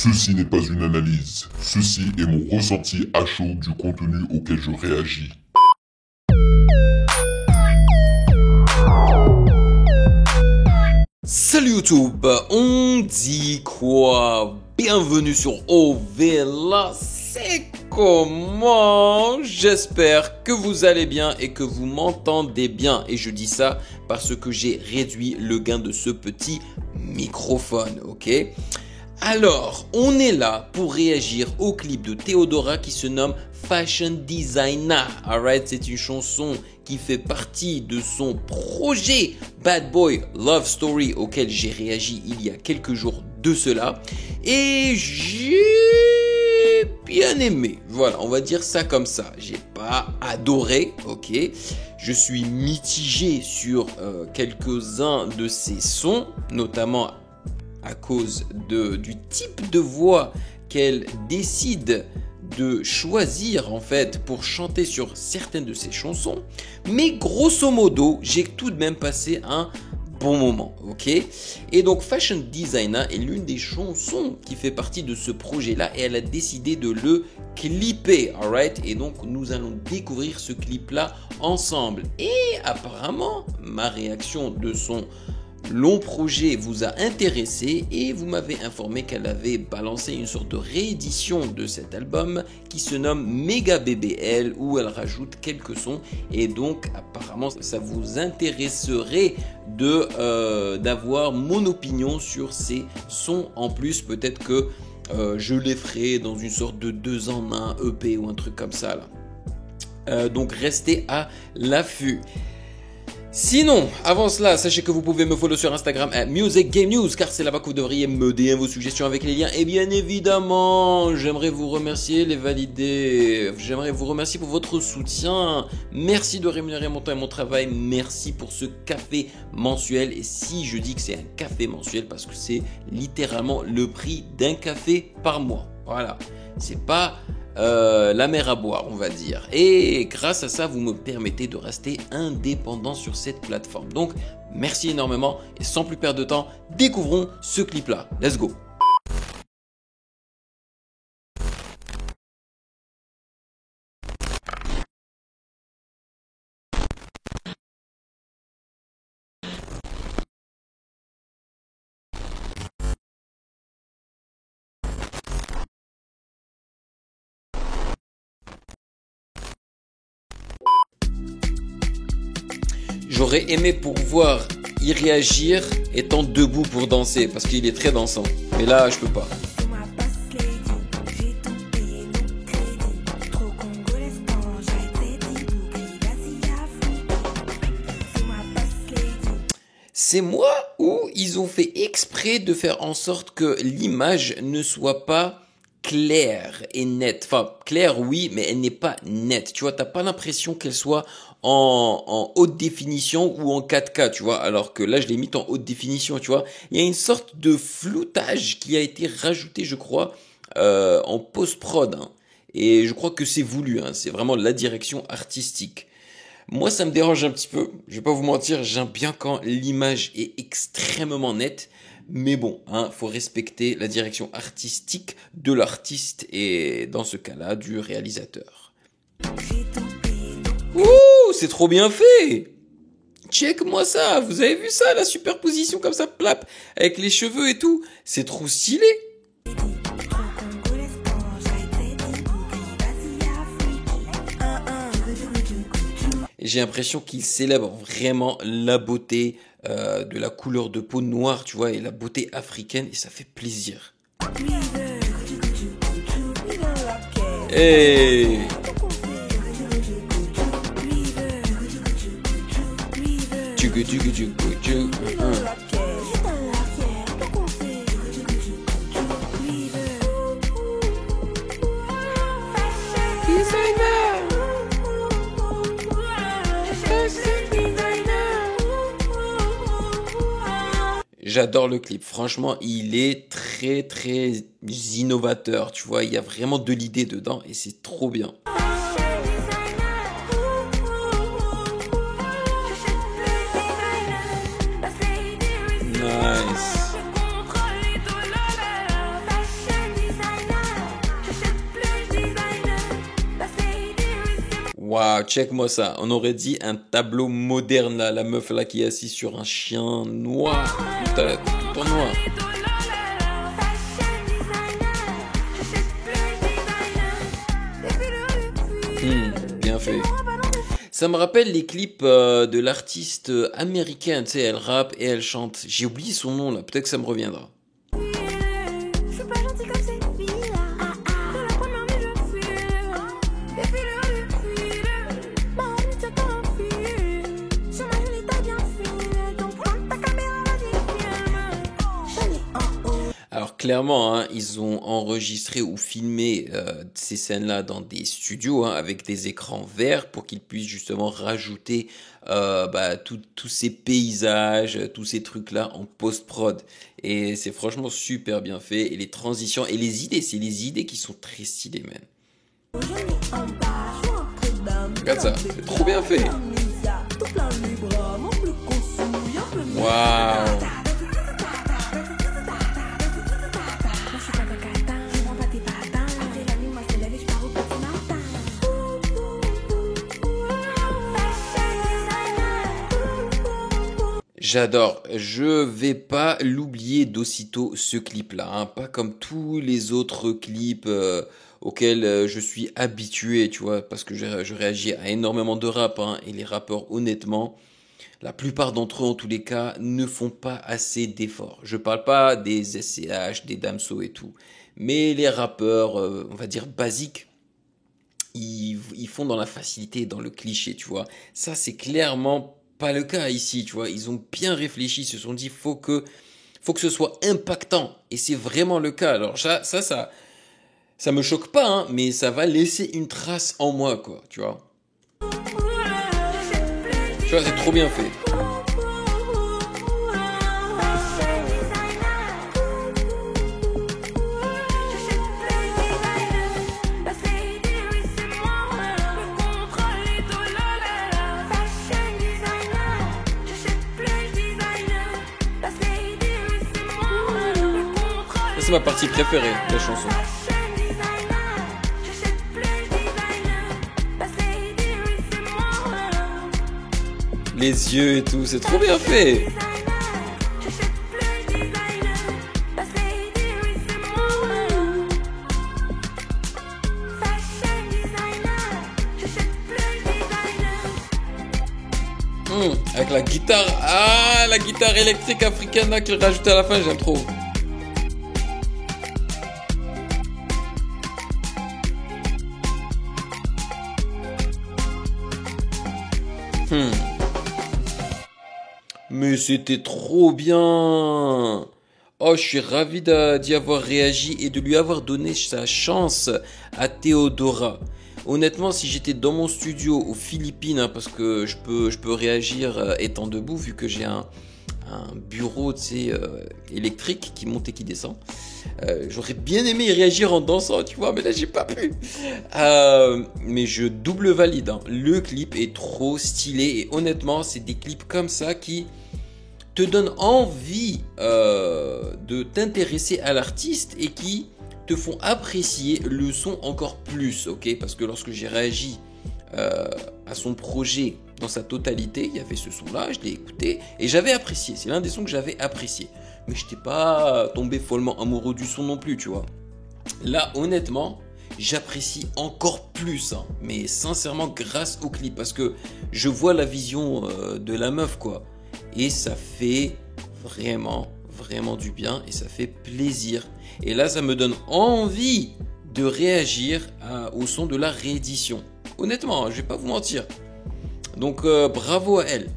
Ceci n'est pas une analyse, ceci est mon ressenti à chaud du contenu auquel je réagis. Salut YouTube, on dit quoi? Bienvenue sur OVLA, c'est comment? J'espère que vous allez bien et que vous m'entendez bien. Et je dis ça parce que j'ai réduit le gain de ce petit microphone, ok? Alors, on est là pour réagir au clip de Theodora qui se nomme Fashion Designer. Alright, c'est une chanson qui fait partie de son projet Bad Boy Love Story auquel j'ai réagi il y a quelques jours de cela. Et j'ai bien aimé. Voilà, on va dire ça comme ça. J'ai pas adoré, ok. Je suis mitigé sur quelques-uns de ses sons, notamment à cause du type de voix qu'elle décide de choisir en fait pour chanter sur certaines de ses chansons. Mais grosso modo, j'ai tout de même passé un bon moment, ok? Et donc Fashion Designer est l'une des chansons qui fait partie de ce projet-là et elle a décidé de le clipper, alright? Et donc nous allons découvrir ce clip-là ensemble. Et apparemment, ma réaction de son long projet vous a intéressé et vous m'avez informé qu'elle avait balancé une sorte de réédition de cet album qui se nomme Mega BBL où elle rajoute quelques sons et donc apparemment ça vous intéresserait d'avoir mon opinion sur ces sons. En plus peut-être que je les ferai dans une sorte de 2 en 1 EP ou un truc comme ça là. Donc restez à l'affût. Sinon, avant cela, sachez que vous pouvez me follow sur Instagram @musicgamenews car c'est là-bas que vous devriez me DM vos suggestions avec les liens. Et bien évidemment, j'aimerais vous remercier, les valider. J'aimerais vous remercier pour votre soutien. Merci de rémunérer mon temps et mon travail. Merci pour ce café mensuel. Et si je dis que c'est un café mensuel, parce que c'est littéralement le prix d'un café par mois. Voilà, c'est pas la mer à boire, on va dire. Et grâce à ça, vous me permettez de rester indépendant sur cette plateforme. Donc, merci énormément. Et sans plus perdre de temps, découvrons ce clip-là. Let's go! J'aurais aimé pouvoir y réagir étant debout pour danser parce qu'il est très dansant. Mais là, je peux pas. C'est moi ou ils ont fait exprès de faire en sorte que l'image ne soit pas claire et nette. Enfin, claire oui, mais elle n'est pas nette. Tu vois, t'as pas l'impression qu'elle soit en haute définition ou en 4K, tu vois. Alors que là, je l'ai mis en haute définition, tu vois. Il y a une sorte de floutage qui a été rajouté, je crois, en post-prod. Hein. Et je crois que c'est voulu. Hein. C'est vraiment la direction artistique. Moi, ça me dérange un petit peu. Je vais pas vous mentir, j'aime bien quand l'image est extrêmement nette. Mais bon, hein, faut respecter la direction artistique de l'artiste et dans ce cas-là, du réalisateur. Ouh, c'est trop bien fait! Check-moi ça! Vous avez vu ça, la superposition comme ça, plap, avec les cheveux et tout? C'est trop stylé! J'ai l'impression qu'il célèbre vraiment la beauté de la couleur de peau noire, tu vois, et la beauté africaine, et ça fait plaisir. Hey! J'adore le clip, franchement il est très très innovateur, tu vois, il y a vraiment de l'idée dedans et c'est trop bien. Nice. Waouh, check-moi ça. On aurait dit un tableau moderne là. La meuf là qui est assise sur un chien noir. Tout en noir. Bien fait. Ça me rappelle les clips de l'artiste américaine. Tu sais, elle rappe et elle chante. J'ai oublié son nom là. Peut-être que ça me reviendra. Alors clairement, hein, ils ont enregistré ou filmé ces scènes-là dans des studios hein, avec des écrans verts pour qu'ils puissent justement rajouter tous ces paysages, tous ces trucs-là en post-prod. Et c'est franchement super bien fait. Et les transitions et les idées, c'est les idées qui sont très stylées, man. Regarde ça, c'est trop bien fait. Waouh. J'adore, je vais pas l'oublier d'aussitôt ce clip-là, hein. Pas comme tous les autres clips auxquels je suis habitué, tu vois, parce que je réagis à énormément de rap, hein, et les rappeurs, honnêtement, la plupart d'entre eux, en tous les cas, ne font pas assez d'efforts. Je parle pas des SCH, des Damso et tout, mais les rappeurs, on va dire basiques, ils font dans la facilité, dans le cliché, tu vois. Ça, c'est clairement pas le cas ici, tu vois. Ils ont bien réfléchi, ils se sont dit faut que ce soit impactant, et c'est vraiment le cas. Alors ça me choque pas, hein, mais ça va laisser une trace en moi, quoi, tu vois. Tu vois, c'est trop bien fait. C'est ma partie préférée de la chanson. Les yeux et tout, c'est trop bien fait. Avec la guitare, la guitare électrique africaine qu'il rajoute à la fin, j'aime trop. Mais c'était trop bien. Oh, je suis ravi d'y avoir réagi et de lui avoir donné sa chance à Theodora. Honnêtement, si j'étais dans mon studio aux Philippines, hein, parce que je peux réagir étant debout vu que j'ai un bureau, tu sais, électrique qui monte et qui descend. J'aurais bien aimé y réagir en dansant, tu vois, mais là j'ai pas pu. Mais je double valide, hein. Le clip est trop stylé et honnêtement, c'est des clips comme ça qui te donnent envie de t'intéresser à l'artiste et qui te font apprécier le son encore plus, ok? Parce que lorsque j'ai réagi à son projet dans sa totalité, il y avait ce son-là, je l'ai écouté et j'avais apprécié. C'est l'un des sons que j'avais apprécié. Mais je n'étais pas tombé follement amoureux du son non plus, tu vois. Là, honnêtement, j'apprécie encore plus, hein, mais sincèrement grâce au clip, parce que je vois la vision de la meuf, quoi. Et ça fait vraiment du bien et ça fait plaisir. Et là, ça me donne envie de réagir au son de la réédition. Honnêtement, je vais pas vous mentir. Donc bravo à elle.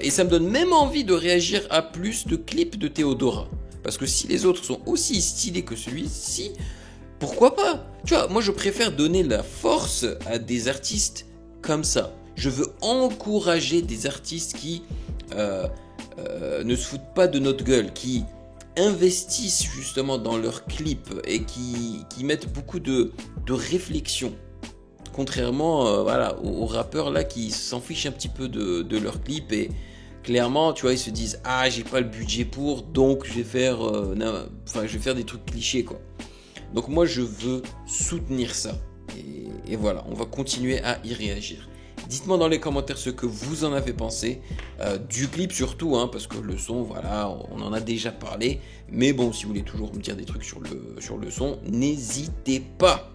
Et ça me donne même envie de réagir à plus de clips de Theodora. Parce que si les autres sont aussi stylés que celui-ci, pourquoi pas? Tu vois, moi je préfère donner la force à des artistes comme ça. Je veux encourager des artistes qui ne se foutent pas de notre gueule, qui investissent justement dans leurs clips et qui mettent beaucoup de réflexion. Contrairement aux rappeurs là qui s'en fichent un petit peu de leurs clips et clairement, tu vois, ils se disent j'ai pas le budget pour, donc je vais faire des trucs clichés, quoi. Donc moi je veux soutenir ça Et voilà, on va continuer à y réagir. Dites-moi dans les commentaires ce que vous en avez pensé, du clip surtout, hein, parce que le son, voilà, on en a déjà parlé. Mais bon, si vous voulez toujours me dire des trucs sur le son, n'hésitez pas.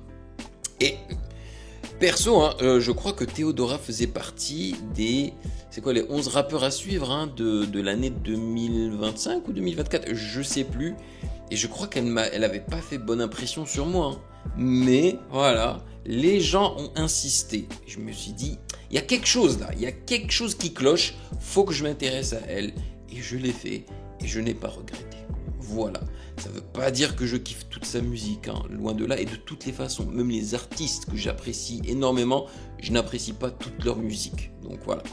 Et perso, hein, je crois que Théodora faisait partie des... C'est quoi, les 11 rappeurs à suivre hein, de l'année 2025 ou 2024, je sais plus. Et je crois qu'elle avait pas fait bonne impression sur moi. Hein. Mais voilà, les gens ont insisté. Je me suis dit, il y a quelque chose là, il y a quelque chose qui cloche, faut que je m'intéresse à elle. Et je l'ai fait, et je n'ai pas regretté. Voilà, ça veut pas dire que je kiffe toute sa musique, hein, loin de là, et de toutes les façons, même les artistes que j'apprécie énormément, je n'apprécie pas toute leur musique. Donc voilà.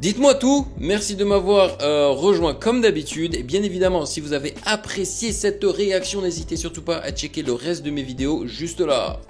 Dites-moi tout, merci de m'avoir rejoint comme d'habitude, et bien évidemment, si vous avez apprécié cette réaction, n'hésitez surtout pas à checker le reste de mes vidéos juste là.